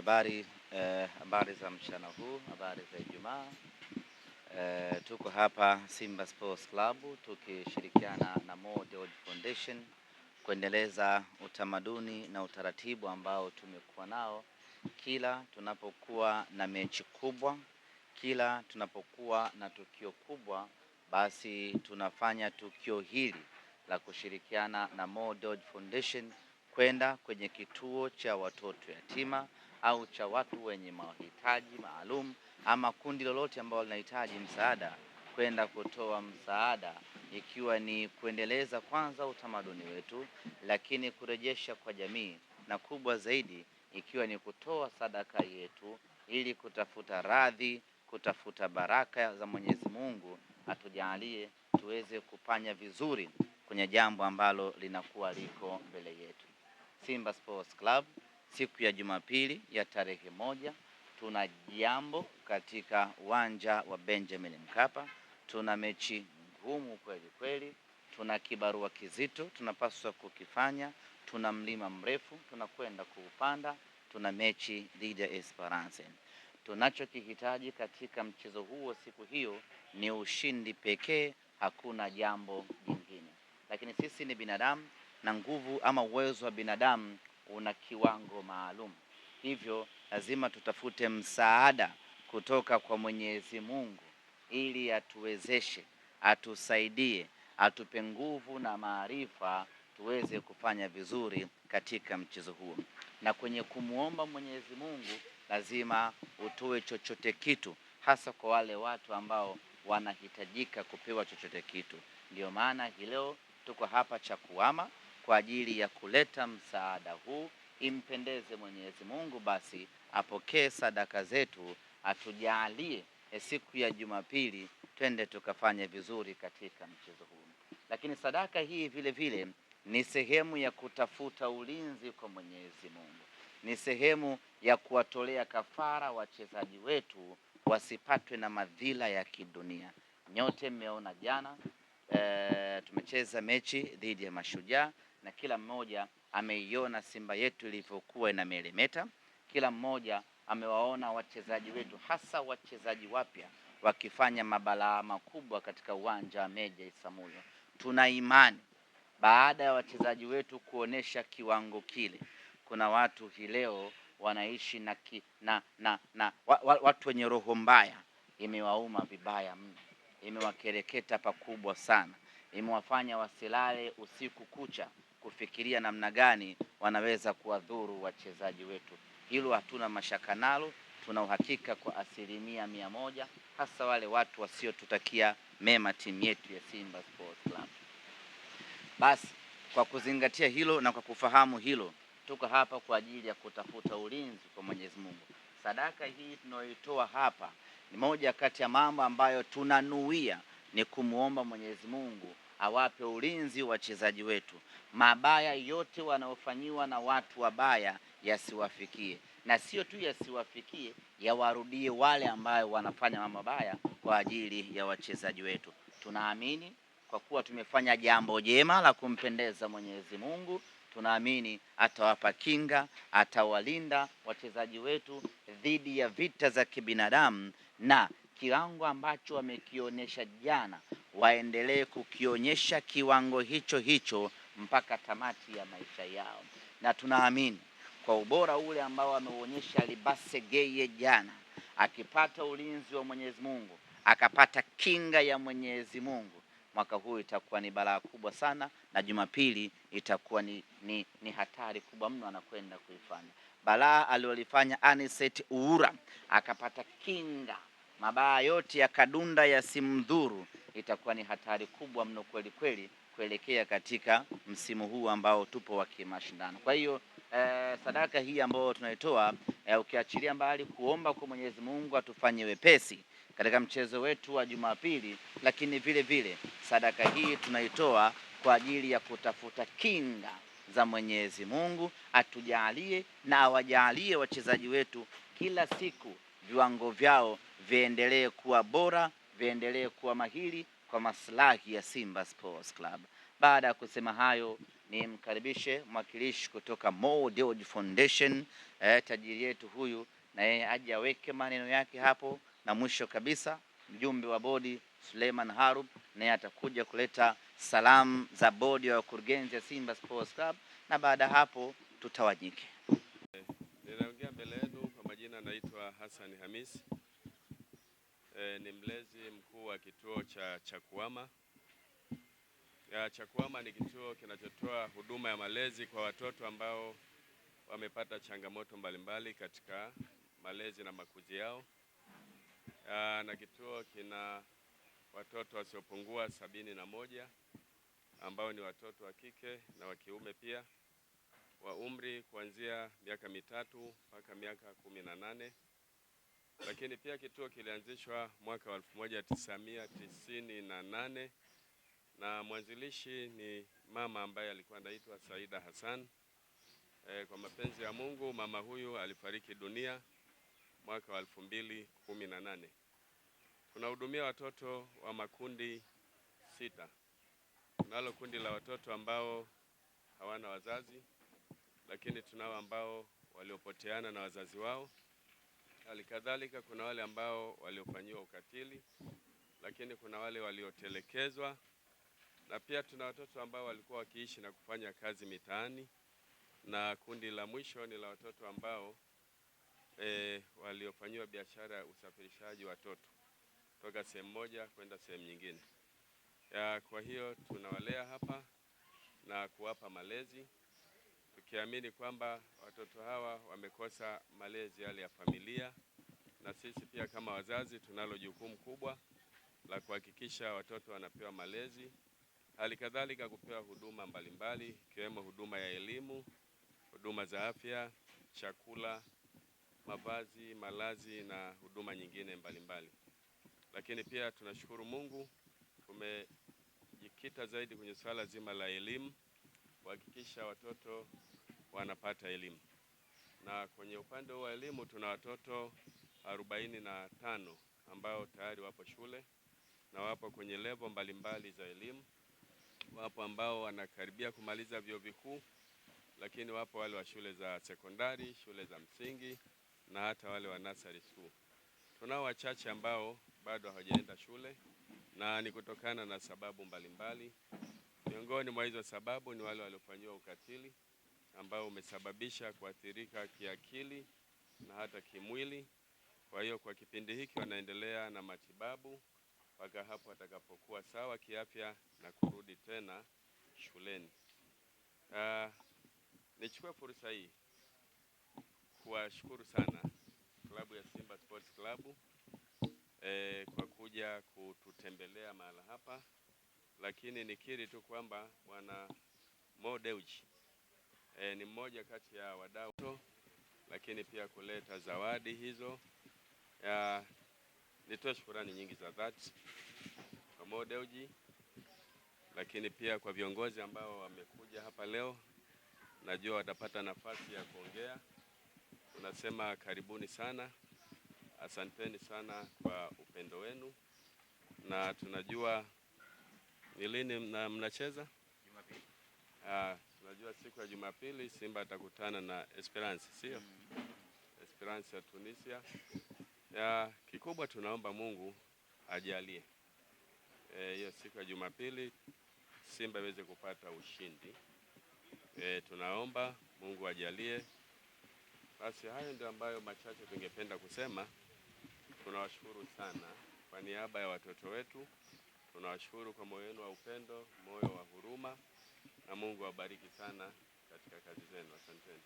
Habari za mchana huu, habari za Ijumaa. Tuko hapa Simba Sports Club tukishirikiana na Mo Dewji Foundation kuendeleza utamaduni na utaratibu ambao tumekuwa nao kila tunapokuwa na mechi kubwa, kila tunapokuwa na tukio kubwa, basi tunafanya tukio hili la kushirikiana na Mo Dewji Foundation kwenda kwenye kituo cha watoto yatima au cha watu wenye mahitaji maalum ama kundi lolote ambalo linahitaji msaada, kwenda kutoa msaada, ikiwa ni kuendeleza kwanza utamaduni wetu, lakini kurejesha kwa jamii, na kubwa zaidi ikiwa ni kutoa sadaka yetu ili kutafuta radhi, kutafuta baraka za Mwenyezi Mungu atujalie tuweze kufanya vizuri kwenye jambo ambalo linakuwa liko mbele yetu. Simba Sports Club siku ya Jumapili ya tarehe 1 tuna jambo katika uwanja wa Benjamin Mkapa. Tuna mechi ngumu kweli kweli, tuna kibarua kizito tunapaswa kukifanya, tuna mlima mrefu tunakwenda kuupanda, tuna mechi dhidi ya Esperance. Tunachokihitaji katika mchezo huo siku hiyo ni ushindi pekee, hakuna jambo jingine. Lakini sisi ni binadamu na nguvu ama uwezo wa binadamu una kiwango maalum. Hivyo lazima tutafute msaada kutoka kwa Mwenyezi Mungu ili atuwezeshe, atusaidie, atupe nguvu na maarifa tuweze kufanya vizuri katika mchezo huo. Na kwenye kumuomba Mwenyezi Mungu lazima utoe chochote kitu, hasa kwa wale watu ambao wanahitajika kupewa chochote kitu. Ndio maana hii leo tuko hapa Chakuama kwa ajili ya kuleta msaada huu. Impendeze Mwenyezi Mungu basi apokee sadaka zetu, atujalie siku ya Jumapili twende tukafanye vizuri katika mchezo huu. Lakini sadaka hii vile vile ni sehemu ya kutafuta ulinzi kwa Mwenyezi Mungu, ni sehemu ya kuwatolea kafara wachezaji wetu wasipatwe na madhila ya kidunia. Nyote mmeona jana tumecheza mechi dhidi ya Mashujaa na kila mmoja ameiona Simba yetu ilivyokuwa inameremeta. Kila mmoja amewaona wachezaji wetu, hasa wachezaji wapya, wakifanya mabalaa makubwa katika uwanja wa Meja Isamuhyo. Tuna imani baada ya wachezaji wetu kuonesha kiwango kile, kuna watu hii leo wanaishi watu wenye roho mbaya, imewauma vibaya mno, imewakereketa pakubwa sana, imewafanya wasilale usiku kucha kufikiria namna gani wanaweza kuwadhuru wachezaji wetu. Hilo hatuna mashaka nalo, tuna uhakika kwa 100%, hasa wale watu wasiotutakia mema timu yetu ya Simba Sports Club. Basi kwa kuzingatia hilo na kwa kufahamu hilo, tuko hapa kwa ajili ya kutafuta ulinzi kwa Mwenyezi Mungu. Sadaka hii tunayoitoa hapa ni moja kati ya mambo ambayo tunanuia ni kumuomba Mwenyezi Mungu awape ulinzi wachezaji wetu. Mabaya yote wanaofanyiwa na watu wabaya yasiwafikie, na sio tu yasiwafikie, yawarudie wale ambao wanafanya mambo mabaya kwa ajili ya wachezaji wetu. Tunaamini kwa kuwa tumefanya jambo jema la kumpendeza Mwenyezi Mungu, tunaamini atawapa kinga, atawalinda wachezaji wetu dhidi ya vita za kibinadamu, na kiwango ambacho wamekionyesha jana waendelee kukionyesha kiwango hicho hicho mpaka tamati ya maisha yao. Na tunaamini kwa ubora ule ambao ameuonyesha Libase Geye jana, akipata ulinzi wa Mwenyezi Mungu, akapata kinga ya Mwenyezi Mungu, mwaka huu itakuwa ni balaa kubwa sana, na Jumapili itakuwa ni hatari kubwa mno anakwenda kuifanya. Balaa alilofanya Aniset Uhura akapata kinga, mabaya yote ya kadunda yasimdhuru, itakuwa ni hatari kubwa mno kweli kweli kuelekea katika msimu huu ambao tupo wa kimashindano. Kwa hiyo sadaka hii ambayo tunaitoa, ukiachilia mbali kuomba kwa Mwenyezi Mungu atufanye wepesi katika mchezo wetu wa Jumapili, lakini vile vile sadaka hii tunaitoa kwa ajili ya kutafuta kinga za Mwenyezi Mungu, atujalie na awajalie wachezaji wetu kila siku viwango vyao viendelee kuwa bora, viendelee kuwa mahiri kwa maslahi ya Simba Sports Club. Baada ya kusema hayo, nimkaribishe mwakilishi kutoka Mo Dewji Foundation, tajiri yetu huyu, na yeye aje aweke maneno yake hapo, na mwisho kabisa mjumbe wa bodi Suleiman Harub naye atakuja kuleta salamu za bodi ya wakurugenzi ya Simba Sports Club, na baada hapo tutawanyike. Ninaongea mbele yenu kwa majina, naitwa Hassan Hamis. Ni mlezi mkuu wa kituo cha Chakuama. Chakuama ni kituo kinachotoa huduma ya malezi kwa watoto ambao wamepata changamoto mbalimbali katika malezi na makuzi yao. Na kituo kina watoto wasiopungua 71 ambao ni watoto wa kike na wa kiume pia, wa umri kuanzia miaka 3 mpaka miaka 18. Lakini pia kituo kilianzishwa mwaka wa 1998 na mwanzilishi ni mama ambaye alikuwa anaitwa Saida Hassan. Kwa mapenzi ya Mungu mama huyu alifariki dunia mwaka wa 2018. Tunahudumia watoto wa makundi 6. Tunalo kundi la watoto ambao hawana wazazi, lakini tunao ambao waliopoteana na wazazi wao. Halikadhalika kuna wale ambao waliofanyiwa ukatili, lakini kuna wale waliotelekezwa, na pia tuna watoto ambao walikuwa wakiishi na kufanya kazi mitaani, na kundi la mwisho ni la watoto ambao waliofanyiwa biashara ya usafirishaji watoto kutoka sehemu moja kwenda sehemu nyingine. Kwa hiyo tunawalea hapa na kuwapa malezi, tukiamini kwamba watoto hawa wamekosa malezi yale ya familia, na sisi pia kama wazazi tunalo jukumu kubwa la kuhakikisha watoto wanapewa malezi, halikadhalika kupewa huduma mbalimbali ikiwemo huduma ya elimu, huduma za afya, chakula, mavazi, malazi na huduma nyingine mbalimbali. Lakini pia tunashukuru Mungu, tumejikita zaidi kwenye swala zima la elimu, kuhakikisha watoto wanapata elimu. Na kwenye upande wa elimu tuna watoto 45 ambao tayari wapo shule na wapo kwenye level mbalimbali za elimu. Wapo ambao wanakaribia kumaliza vyuo vikuu, lakini wapo wale wa shule za sekondari, shule za msingi na hata wale wa nursery school. Tunao wachache ambao bado hawajaenda shule, na ni kutokana na sababu mbalimbali. Miongoni mwa hizo sababu ni wale waliofanyiwa ukatili ambao umesababisha kuathirika kiakili na hata kimwili. Kwa hiyo kwa kipindi hiki wanaendelea na matibabu mpaka hapo watakapokuwa sawa kiafya na kurudi tena shuleni. Nichukue fursa hii kuwashukuru sana klabu ya Simba Sports Club kwa kuja kututembelea mahala hapa, lakini nikiri tu kwamba Bwana Mo Dewji ni mmoja kati ya wadau, lakini pia kuleta zawadi hizo. Nitoe shukrani nyingi za dhati kwa Mo Dewji, lakini pia kwa viongozi ambao wamekuja hapa leo. Najua watapata nafasi ya kuongea. Tunasema karibuni sana, asanteni sana kwa upendo wenu, na tunajua ni lini mnacheza? Jumapili. Tunajua siku ya Jumapili Simba atakutana na Esperance, sio? Esperance ya Tunisia. Kikubwa tunaomba Mungu ajalie hiyo siku ya Jumapili Simba iweze kupata ushindi. Tunaomba Mungu ajalie. Basi hayo ndio ambayo machache tungependa kusema. Tunawashukuru sana kwa niaba ya watoto wetu. Tunawashukuru kwa moyo wenu wa upendo, moyo wa huruma, na Mungu awabariki sana katika kazi zenu. Asanteni.